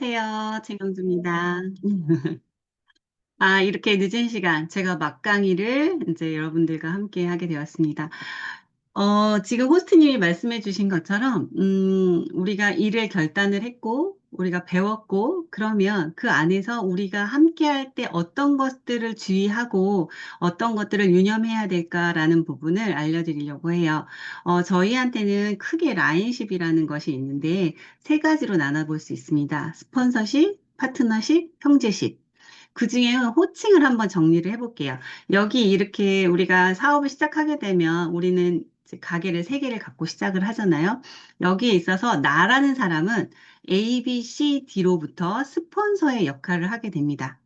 안녕하세요. 최경주입니다. 이렇게 늦은 시간 제가 막강의를 이제 여러분들과 함께 하게 되었습니다. 지금 호스트님이 말씀해 주신 것처럼, 우리가 일을 결단을 했고, 우리가 배웠고, 그러면 그 안에서 우리가 함께 할 때 어떤 것들을 주의하고 어떤 것들을 유념해야 될까라는 부분을 알려드리려고 해요. 저희한테는 크게 라인십이라는 것이 있는데, 세 가지로 나눠볼 수 있습니다. 스폰서십, 파트너십, 형제십. 그중에 호칭을 한번 정리를 해볼게요. 여기 이렇게 우리가 사업을 시작하게 되면 우리는 이제 가게를 세 개를 갖고 시작을 하잖아요. 여기에 있어서 나라는 사람은 A, B, C, D로부터 스폰서의 역할을 하게 됩니다.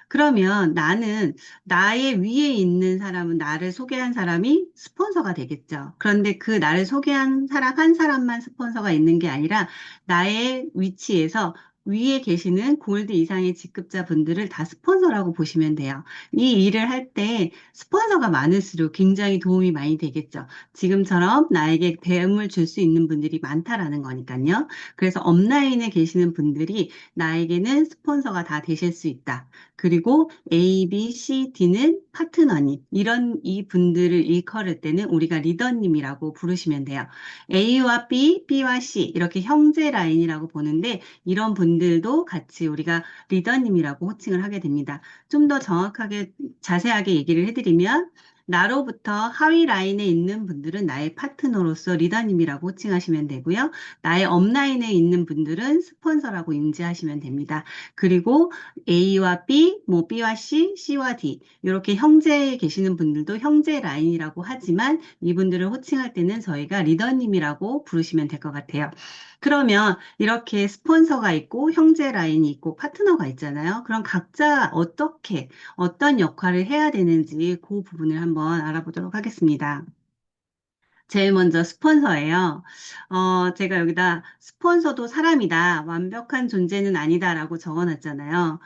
그러면 나는 나의 위에 있는 사람은 나를 소개한 사람이 스폰서가 되겠죠. 그런데 그 나를 소개한 사람 한 사람만 스폰서가 있는 게 아니라 나의 위치에서 위에 계시는 골드 이상의 직급자 분들을 다 스폰서라고 보시면 돼요. 이 일을 할 때 스폰서가 많을수록 굉장히 도움이 많이 되겠죠. 지금처럼 나에게 배움을 줄 수 있는 분들이 많다라는 거니까요. 그래서 업라인에 계시는 분들이 나에게는 스폰서가 다 되실 수 있다. 그리고 A, B, C, D는 파트너님. 이런 이 분들을 일컬을 때는 우리가 리더님이라고 부르시면 돼요. A와 B, B와 C 이렇게 형제 라인이라고 보는데 이런 분들도 같이 우리가 리더님이라고 호칭을 하게 됩니다. 좀 더 정확하게 자세하게 얘기를 해드리면 나로부터 하위 라인에 있는 분들은 나의 파트너로서 리더님이라고 호칭하시면 되고요. 나의 업라인에 있는 분들은 스폰서라고 인지하시면 됩니다. 그리고 A와 B, 뭐 B와 C, C와 D 이렇게 형제에 계시는 분들도 형제 라인이라고 하지만 이분들을 호칭할 때는 저희가 리더님이라고 부르시면 될 것 같아요. 그러면 이렇게 스폰서가 있고 형제 라인이 있고 파트너가 있잖아요. 그럼 각자 어떻게 어떤 역할을 해야 되는지 그 부분을 한번 알아보도록 하겠습니다. 제일 먼저 스폰서예요. 제가 여기다 스폰서도 사람이다. 완벽한 존재는 아니다라고 적어놨잖아요.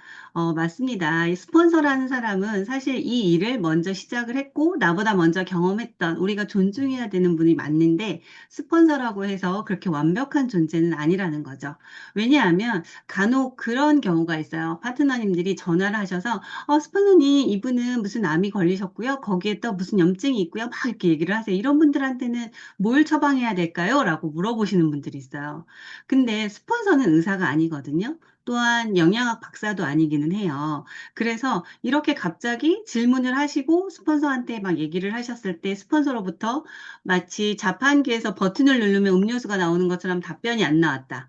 맞습니다. 이 스폰서라는 사람은 사실 이 일을 먼저 시작을 했고, 나보다 먼저 경험했던 우리가 존중해야 되는 분이 맞는데, 스폰서라고 해서 그렇게 완벽한 존재는 아니라는 거죠. 왜냐하면 간혹 그런 경우가 있어요. 파트너님들이 전화를 하셔서, 스폰서님, 이분은 무슨 암이 걸리셨고요. 거기에 또 무슨 염증이 있고요. 막 이렇게 얘기를 하세요. 이런 분들한테는 뭘 처방해야 될까요? 라고 물어보시는 분들이 있어요. 근데 스폰서는 의사가 아니거든요. 또한 영양학 박사도 아니기는 해요. 그래서 이렇게 갑자기 질문을 하시고 스폰서한테 막 얘기를 하셨을 때 스폰서로부터 마치 자판기에서 버튼을 누르면 음료수가 나오는 것처럼 답변이 안 나왔다.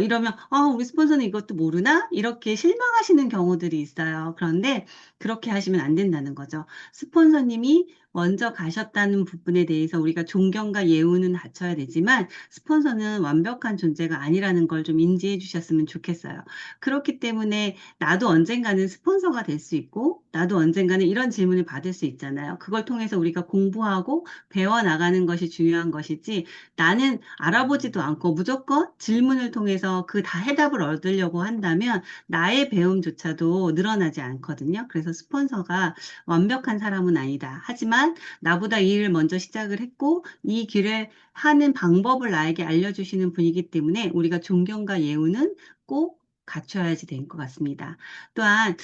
이러면, 우리 스폰서는 이것도 모르나? 이렇게 실망하시는 경우들이 있어요. 그런데 그렇게 하시면 안 된다는 거죠. 스폰서님이 먼저 가셨다는 부분에 대해서 우리가 존경과 예우는 갖춰야 되지만 스폰서는 완벽한 존재가 아니라는 걸 좀 인지해 주셨으면 좋겠어요. 그렇기 때문에 나도 언젠가는 스폰서가 될 수 있고 나도 언젠가는 이런 질문을 받을 수 있잖아요. 그걸 통해서 우리가 공부하고 배워나가는 것이 중요한 것이지 나는 알아보지도 않고 무조건 질문을 통해서 그 다 해답을 얻으려고 한다면 나의 배움조차도 늘어나지 않거든요. 그래서 스폰서가 완벽한 사람은 아니다. 하지만 나보다 이 일을 먼저 시작을 했고 이 길을 하는 방법을 나에게 알려주시는 분이기 때문에 우리가 존경과 예우는 꼭 갖춰야지 될 것 같습니다. 또한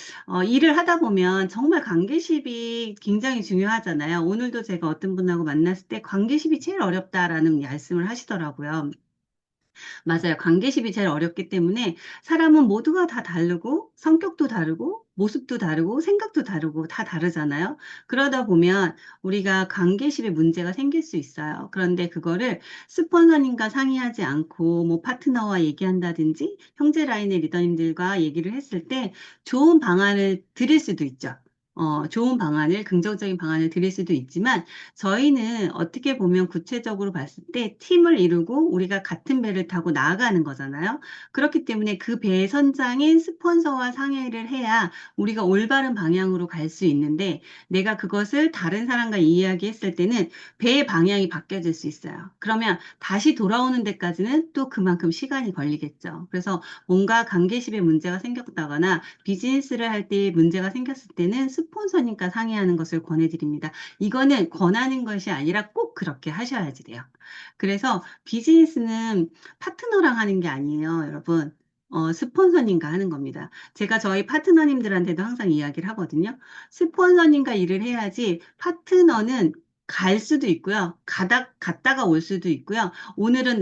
일을 하다 보면 정말 관계십이 굉장히 중요하잖아요. 오늘도 제가 어떤 분하고 만났을 때 관계십이 제일 어렵다라는 말씀을 하시더라고요. 맞아요. 관계십이 제일 어렵기 때문에 사람은 모두가 다 다르고 성격도 다르고 모습도 다르고 생각도 다르고 다 다르잖아요. 그러다 보면 우리가 관계십에 문제가 생길 수 있어요. 그런데 그거를 스폰서님과 상의하지 않고 뭐 파트너와 얘기한다든지 형제 라인의 리더님들과 얘기를 했을 때 좋은 방안을 드릴 수도 있죠. 좋은 방안을, 긍정적인 방안을 드릴 수도 있지만 저희는 어떻게 보면 구체적으로 봤을 때 팀을 이루고 우리가 같은 배를 타고 나아가는 거잖아요. 그렇기 때문에 그 배의 선장인 스폰서와 상의를 해야 우리가 올바른 방향으로 갈 수 있는데 내가 그것을 다른 사람과 이야기했을 때는 배의 방향이 바뀌어질 수 있어요. 그러면 다시 돌아오는 데까지는 또 그만큼 시간이 걸리겠죠. 그래서 뭔가 관계십에 문제가 생겼다거나 비즈니스를 할 때 문제가 생겼을 때는 스폰서님과 상의하는 것을 권해드립니다. 이거는 권하는 것이 아니라 꼭 그렇게 하셔야지 돼요. 그래서 비즈니스는 파트너랑 하는 게 아니에요, 여러분. 스폰서님과 하는 겁니다. 제가 저희 파트너님들한테도 항상 이야기를 하거든요. 스폰서님과 일을 해야지 파트너는 갈 수도 있고요. 갔다가 올 수도 있고요. 오늘은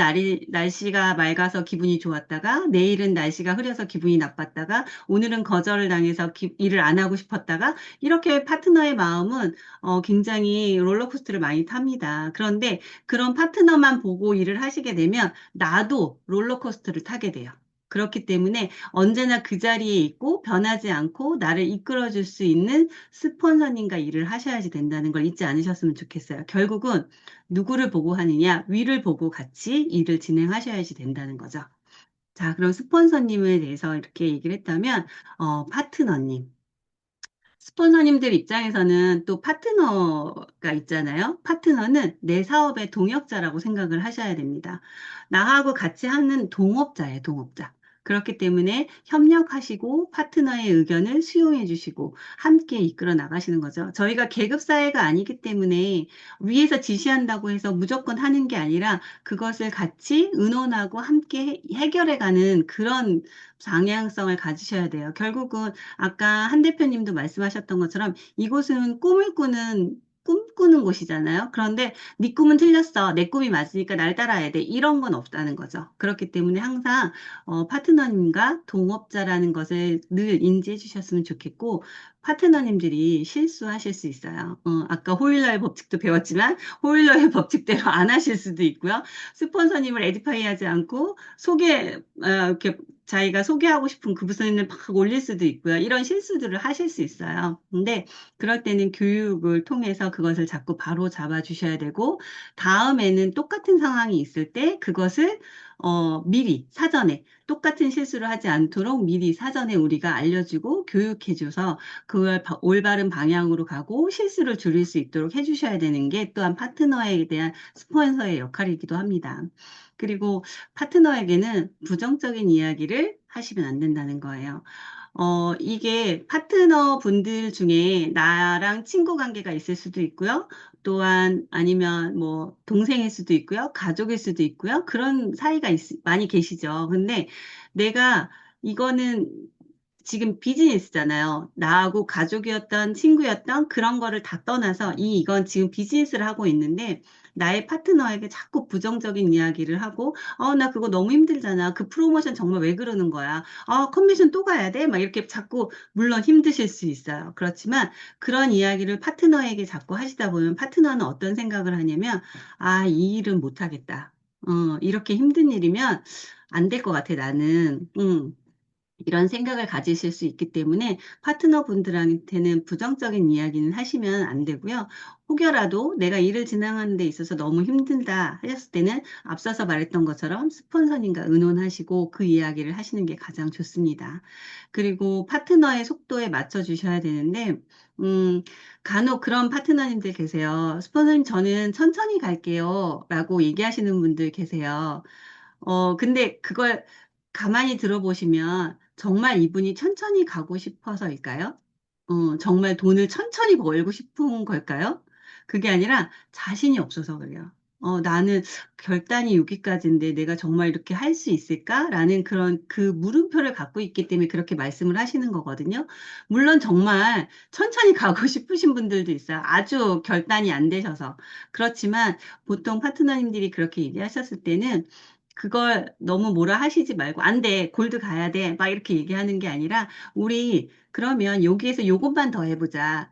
날씨가 맑아서 기분이 좋았다가, 내일은 날씨가 흐려서 기분이 나빴다가, 오늘은 거절을 당해서 일을 안 하고 싶었다가, 이렇게 파트너의 마음은 굉장히 롤러코스터를 많이 탑니다. 그런데 그런 파트너만 보고 일을 하시게 되면 나도 롤러코스터를 타게 돼요. 그렇기 때문에 언제나 그 자리에 있고 변하지 않고 나를 이끌어줄 수 있는 스폰서님과 일을 하셔야지 된다는 걸 잊지 않으셨으면 좋겠어요. 결국은 누구를 보고 하느냐, 위를 보고 같이 일을 진행하셔야지 된다는 거죠. 자, 그럼 스폰서님에 대해서 이렇게 얘기를 했다면, 파트너님. 스폰서님들 입장에서는 또 파트너가 있잖아요. 파트너는 내 사업의 동역자라고 생각을 하셔야 됩니다. 나하고 같이 하는 동업자예요, 동업자. 그렇기 때문에 협력하시고 파트너의 의견을 수용해 주시고 함께 이끌어 나가시는 거죠. 저희가 계급 사회가 아니기 때문에 위에서 지시한다고 해서 무조건 하는 게 아니라 그것을 같이 의논하고 함께 해결해 가는 그런 방향성을 가지셔야 돼요. 결국은 아까 한 대표님도 말씀하셨던 것처럼 이곳은 꿈꾸는 곳이잖아요. 그런데 네 꿈은 틀렸어. 내 꿈이 맞으니까 날 따라야 돼. 이런 건 없다는 거죠. 그렇기 때문에 항상 파트너님과 동업자라는 것을 늘 인지해 주셨으면 좋겠고 파트너님들이 실수하실 수 있어요. 아까 호일러의 법칙도 배웠지만 호일러의 법칙대로 안 하실 수도 있고요. 스폰서님을 에디파이 하지 않고 이렇게 자기가 소개하고 싶은 그 부서인을 막 올릴 수도 있고요. 이런 실수들을 하실 수 있어요. 근데 그럴 때는 교육을 통해서 그것을 자꾸 바로 잡아 주셔야 되고, 다음에는 똑같은 상황이 있을 때 그것을 미리 사전에 똑같은 실수를 하지 않도록 미리 사전에 우리가 알려주고 교육해줘서 그걸 올바른 방향으로 가고 실수를 줄일 수 있도록 해주셔야 되는 게 또한 파트너에 대한 스폰서의 역할이기도 합니다. 그리고 파트너에게는 부정적인 이야기를 하시면 안 된다는 거예요. 이게 파트너 분들 중에 나랑 친구 관계가 있을 수도 있고요. 또한 아니면 뭐 동생일 수도 있고요. 가족일 수도 있고요. 그런 사이가 많이 계시죠. 근데 내가 이거는 지금 비즈니스잖아요. 나하고 가족이었던 친구였던 그런 거를 다 떠나서 이건 지금 비즈니스를 하고 있는데 나의 파트너에게 자꾸 부정적인 이야기를 하고 나 그거 너무 힘들잖아. 그 프로모션 정말 왜 그러는 거야? 컨벤션 또 가야 돼? 막 이렇게 자꾸 물론 힘드실 수 있어요. 그렇지만 그런 이야기를 파트너에게 자꾸 하시다 보면 파트너는 어떤 생각을 하냐면 이 일은 못 하겠다. 이렇게 힘든 일이면 안 될 것 같아, 나는. 이런 생각을 가지실 수 있기 때문에 파트너분들한테는 부정적인 이야기는 하시면 안 되고요. 혹여라도 내가 일을 진행하는 데 있어서 너무 힘들다 하셨을 때는 앞서서 말했던 것처럼 스폰서님과 의논하시고 그 이야기를 하시는 게 가장 좋습니다. 그리고 파트너의 속도에 맞춰 주셔야 되는데, 간혹 그런 파트너님들 계세요. 스폰서님, 저는 천천히 갈게요. 라고 얘기하시는 분들 계세요. 근데 그걸 가만히 들어보시면 정말 이분이 천천히 가고 싶어서일까요? 정말 돈을 천천히 벌고 싶은 걸까요? 그게 아니라 자신이 없어서 그래요. 나는 결단이 여기까지인데 내가 정말 이렇게 할 수 있을까? 라는 그런 그 물음표를 갖고 있기 때문에 그렇게 말씀을 하시는 거거든요. 물론 정말 천천히 가고 싶으신 분들도 있어요. 아주 결단이 안 되셔서. 그렇지만 보통 파트너님들이 그렇게 얘기하셨을 때는 그걸 너무 뭐라 하시지 말고, 안 돼, 골드 가야 돼, 막 이렇게 얘기하는 게 아니라, 우리 그러면 여기에서 요것만 더 해보자.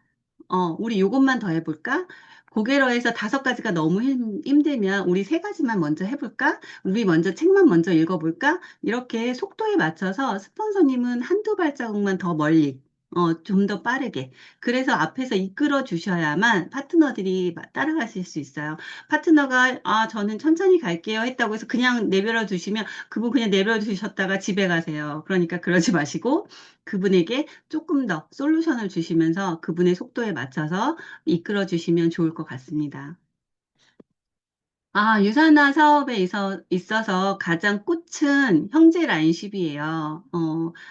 우리 요것만 더 해볼까? 고개로 해서 5가지가 너무 힘들면 우리 3가지만 먼저 해볼까? 우리 먼저 책만 먼저 읽어볼까? 이렇게 속도에 맞춰서 스폰서님은 한두 발자국만 더 멀리, 좀 더 빠르게. 그래서 앞에서 이끌어 주셔야만 파트너들이 따라가실 수 있어요. 파트너가, 저는 천천히 갈게요 했다고 해서 그냥 내버려 두시면 그분 그냥 내버려 두셨다가 집에 가세요. 그러니까 그러지 마시고 그분에게 조금 더 솔루션을 주시면서 그분의 속도에 맞춰서 이끌어 주시면 좋을 것 같습니다. 유산화 사업에 있어서 가장 꽃은 형제 라인십이에요.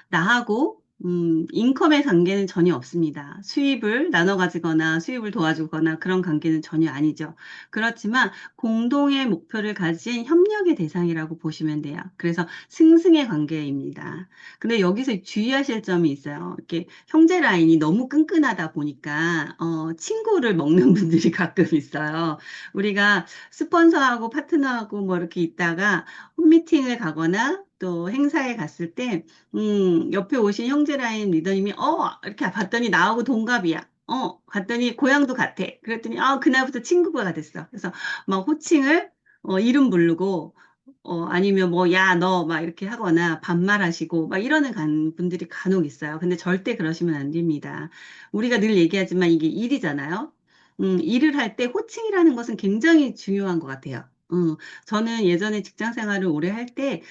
나하고 인컴의 관계는 전혀 없습니다. 수입을 나눠 가지거나 수입을 도와주거나 그런 관계는 전혀 아니죠. 그렇지만 공동의 목표를 가진 협력의 대상이라고 보시면 돼요. 그래서 승승의 관계입니다. 근데 여기서 주의하실 점이 있어요. 이렇게 형제 라인이 너무 끈끈하다 보니까, 친구를 먹는 분들이 가끔 있어요. 우리가 스폰서하고 파트너하고 뭐 이렇게 있다가 홈미팅을 가거나 또 행사에 갔을 때 옆에 오신 형제라인 리더님이, 이렇게 봤더니 나하고 동갑이야. 봤더니 고향도 같아. 그랬더니, 그날부터 친구가 됐어. 그래서 막 호칭을, 이름 부르고, 아니면 뭐, 야, 너, 막 이렇게 하거나 반말하시고, 막 이러는 분들이 간혹 있어요. 근데 절대 그러시면 안 됩니다. 우리가 늘 얘기하지만 이게 일이잖아요. 일을 할 때 호칭이라는 것은 굉장히 중요한 것 같아요. 저는 예전에 직장 생활을 오래 할 때,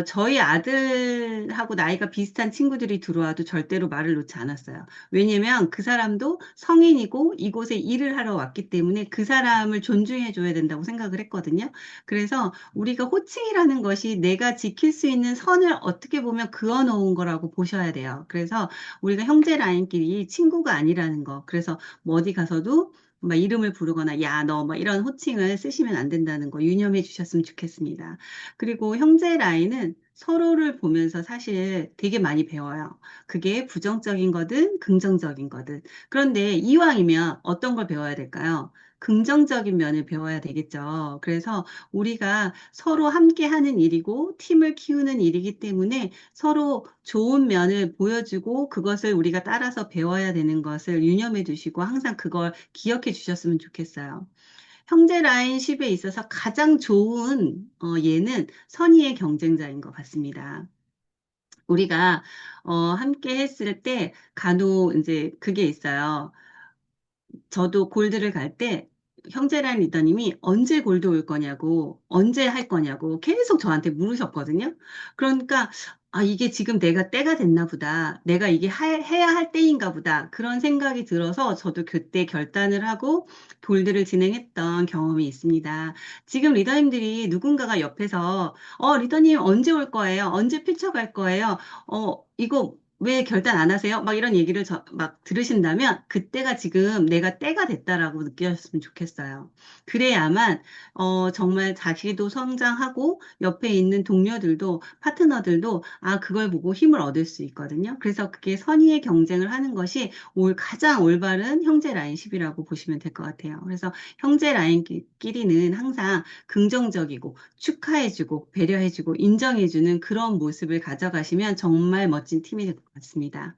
저희 아들하고 나이가 비슷한 친구들이 들어와도 절대로 말을 놓지 않았어요. 왜냐면 그 사람도 성인이고 이곳에 일을 하러 왔기 때문에 그 사람을 존중해줘야 된다고 생각을 했거든요. 그래서 우리가 호칭이라는 것이 내가 지킬 수 있는 선을 어떻게 보면 그어 놓은 거라고 보셔야 돼요. 그래서 우리가 형제 라인끼리 친구가 아니라는 거. 그래서 뭐 어디 가서도 막 이름을 부르거나 야, 너 뭐 이런 호칭을 쓰시면 안 된다는 거 유념해 주셨으면 좋겠습니다. 그리고 형제 라인은 서로를 보면서 사실 되게 많이 배워요. 그게 부정적인 거든 긍정적인 거든. 그런데 이왕이면 어떤 걸 배워야 될까요? 긍정적인 면을 배워야 되겠죠. 그래서 우리가 서로 함께 하는 일이고 팀을 키우는 일이기 때문에 서로 좋은 면을 보여주고 그것을 우리가 따라서 배워야 되는 것을 유념해 두시고 항상 그걸 기억해 주셨으면 좋겠어요. 형제 라인십에 있어서 가장 좋은 예는 선의의 경쟁자인 것 같습니다. 우리가 함께 했을 때 간혹 이제 그게 있어요. 저도 골드를 갈 때 형제란 리더님이 언제 골드 올 거냐고, 언제 할 거냐고 계속 저한테 물으셨거든요. 그러니까, 이게 지금 내가 때가 됐나 보다. 내가 이게 해야 할 때인가 보다. 그런 생각이 들어서 저도 그때 결단을 하고 골드를 진행했던 경험이 있습니다. 지금 리더님들이 누군가가 옆에서, 리더님 언제 올 거예요? 언제 피쳐갈 거예요? 이거 왜 결단 안 하세요? 막 이런 얘기를 막 들으신다면 그때가 지금 내가 때가 됐다라고 느끼셨으면 좋겠어요. 그래야만 정말 자기도 성장하고 옆에 있는 동료들도 파트너들도 그걸 보고 힘을 얻을 수 있거든요. 그래서 그게 선의의 경쟁을 하는 것이 가장 올바른 형제 라인십이라고 보시면 될 것 같아요. 그래서 형제 라인끼리는 항상 긍정적이고 축하해주고 배려해주고 인정해주는 그런 모습을 가져가시면 정말 멋진 팀이 될 것 같습니다.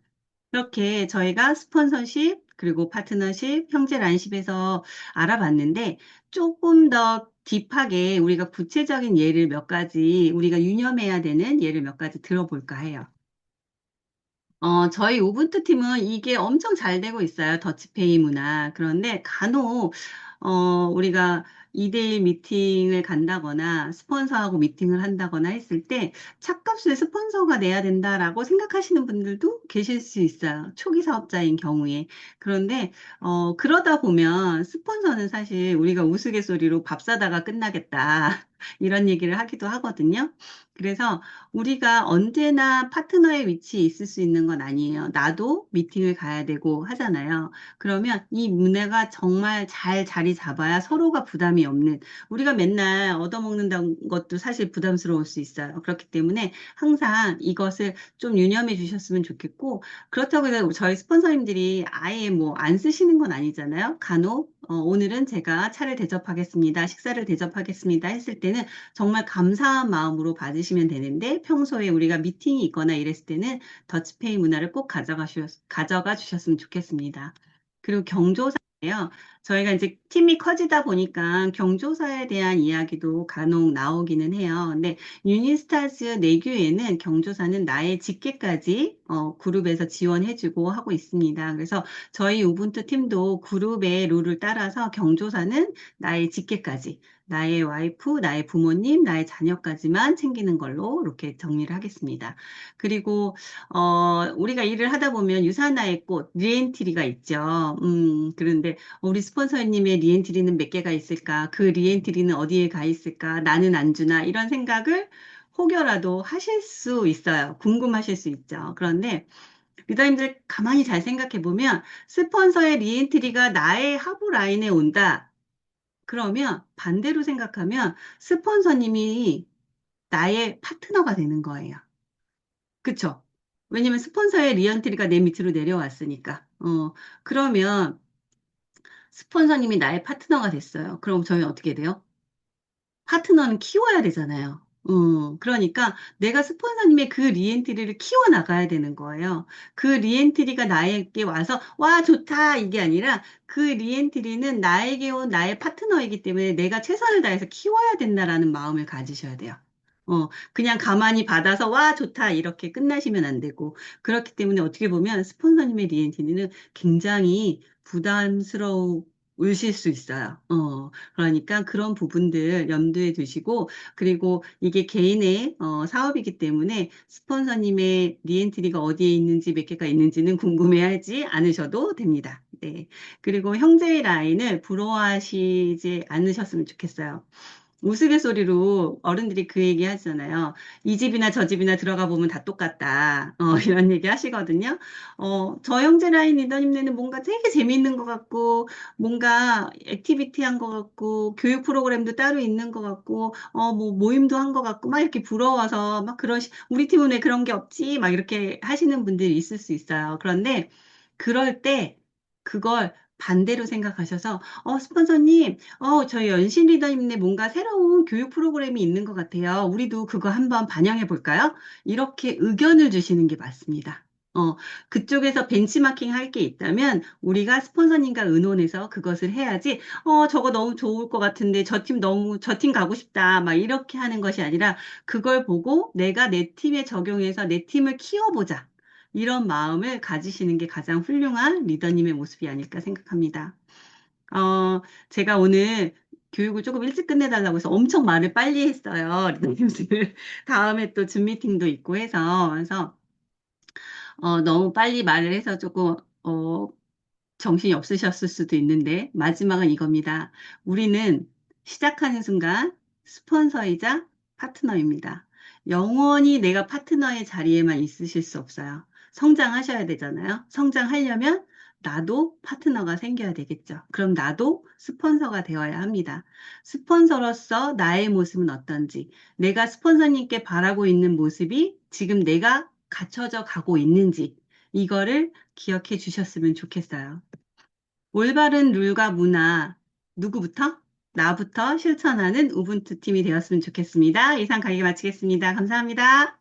그렇게 저희가 스폰서십 그리고 파트너십, 형제 란십에서 알아봤는데 조금 더 딥하게 우리가 구체적인 예를 몇 가지 우리가 유념해야 되는 예를 몇 가지 들어볼까 해요. 저희 우분투 팀은 이게 엄청 잘 되고 있어요. 더치페이 문화. 그런데 간혹, 우리가 2대1 미팅을 간다거나 스폰서하고 미팅을 한다거나 했을 때 차값을 스폰서가 내야 된다라고 생각하시는 분들도 계실 수 있어요. 초기 사업자인 경우에. 그런데, 그러다 보면 스폰서는 사실 우리가 우스갯소리로 밥 사다가 끝나겠다. 이런 얘기를 하기도 하거든요. 그래서 우리가 언제나 파트너의 위치에 있을 수 있는 건 아니에요. 나도 미팅을 가야 되고 하잖아요. 그러면 이 문화가 정말 잘 자리 잡아야 서로가 부담이 없는, 우리가 맨날 얻어먹는다는 것도 사실 부담스러울 수 있어요. 그렇기 때문에 항상 이것을 좀 유념해 주셨으면 좋겠고, 그렇다고 해서 저희 스폰서님들이 아예 뭐 안 쓰시는 건 아니잖아요. 간혹, 오늘은 제가 차를 대접하겠습니다. 식사를 대접하겠습니다. 했을 때는 정말 감사한 마음으로 받으시면 되는데 평소에 우리가 미팅이 있거나 이랬을 때는 더치페이 문화를 꼭 가져가 주셨으면 좋겠습니다. 그리고 경조사예요. 저희가 이제 팀이 커지다 보니까 경조사에 대한 이야기도 간혹 나오기는 해요. 근데 유니스타즈 내규에는 경조사는 나의 직계까지 그룹에서 지원해주고 하고 있습니다. 그래서 저희 우분투 팀도 그룹의 룰을 따라서 경조사는 나의 직계까지 나의 와이프, 나의 부모님, 나의 자녀까지만 챙기는 걸로 이렇게 정리를 하겠습니다. 그리고 우리가 일을 하다 보면 유산화의 꽃, 리엔트리가 있죠. 그런데 우리 스폰서님의 리엔트리는 몇 개가 있을까? 그 리엔트리는 어디에 가 있을까? 나는 안 주나? 이런 생각을 혹여라도 하실 수 있어요. 궁금하실 수 있죠. 그런데 리더님들 가만히 잘 생각해 보면 스폰서의 리엔트리가 나의 하부 라인에 온다. 그러면 반대로 생각하면 스폰서님이 나의 파트너가 되는 거예요. 그쵸? 왜냐면 스폰서의 리엔트리가 내 밑으로 내려왔으니까. 그러면 스폰서님이 나의 파트너가 됐어요. 그럼 저희 어떻게 돼요? 파트너는 키워야 되잖아요. 그러니까 내가 스폰서님의 그 리엔트리를 키워나가야 되는 거예요. 그 리엔트리가 나에게 와서, 와, 좋다, 이게 아니라 그 리엔트리는 나에게 온 나의 파트너이기 때문에 내가 최선을 다해서 키워야 된다라는 마음을 가지셔야 돼요. 그냥 가만히 받아서, 와, 좋다, 이렇게 끝나시면 안 되고. 그렇기 때문에 어떻게 보면 스폰서님의 리엔트리는 굉장히 부담스러우실 수 있어요. 그러니까 그런 부분들 염두에 두시고, 그리고 이게 개인의 사업이기 때문에 스폰서님의 리엔트리가 어디에 있는지 몇 개가 있는지는 궁금해하지 않으셔도 됩니다. 네. 그리고 형제의 라인을 부러워하시지 않으셨으면 좋겠어요. 우스갯소리로 어른들이 그 얘기 하잖아요. 이 집이나 저 집이나 들어가 보면 다 똑같다. 이런 얘기 하시거든요. 저 형제 라인 리더님네는 뭔가 되게 재미있는 것 같고, 뭔가 액티비티한 것 같고, 교육 프로그램도 따로 있는 것 같고, 뭐 모임도 한 것 같고, 막 이렇게 부러워서 막 우리 팀은 왜 그런 게 없지? 막 이렇게 하시는 분들이 있을 수 있어요. 그런데 그럴 때 그걸 반대로 생각하셔서, 스폰서님, 저희 연신 리더님네 뭔가 새로운 교육 프로그램이 있는 것 같아요. 우리도 그거 한번 반영해 볼까요? 이렇게 의견을 주시는 게 맞습니다. 그쪽에서 벤치마킹 할 게 있다면 우리가 스폰서님과 의논해서 그것을 해야지, 저거 너무 좋을 것 같은데 저 팀 가고 싶다. 막 이렇게 하는 것이 아니라 그걸 보고 내가 내 팀에 적용해서 내 팀을 키워보자. 이런 마음을 가지시는 게 가장 훌륭한 리더님의 모습이 아닐까 생각합니다. 제가 오늘 교육을 조금 일찍 끝내달라고 해서 엄청 말을 빨리 했어요. 리더님들. 다음에 또 줌 미팅도 있고 해서. 그래서, 너무 빨리 말을 해서 조금, 정신이 없으셨을 수도 있는데, 마지막은 이겁니다. 우리는 시작하는 순간 스폰서이자 파트너입니다. 영원히 내가 파트너의 자리에만 있으실 수 없어요. 성장하셔야 되잖아요. 성장하려면 나도 파트너가 생겨야 되겠죠. 그럼 나도 스폰서가 되어야 합니다. 스폰서로서 나의 모습은 어떤지, 내가 스폰서님께 바라고 있는 모습이 지금 내가 갖춰져 가고 있는지, 이거를 기억해 주셨으면 좋겠어요. 올바른 룰과 문화, 누구부터? 나부터 실천하는 우분투 팀이 되었으면 좋겠습니다. 이상 강의 마치겠습니다. 감사합니다.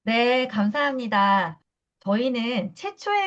네, 감사합니다. 저희는 최초의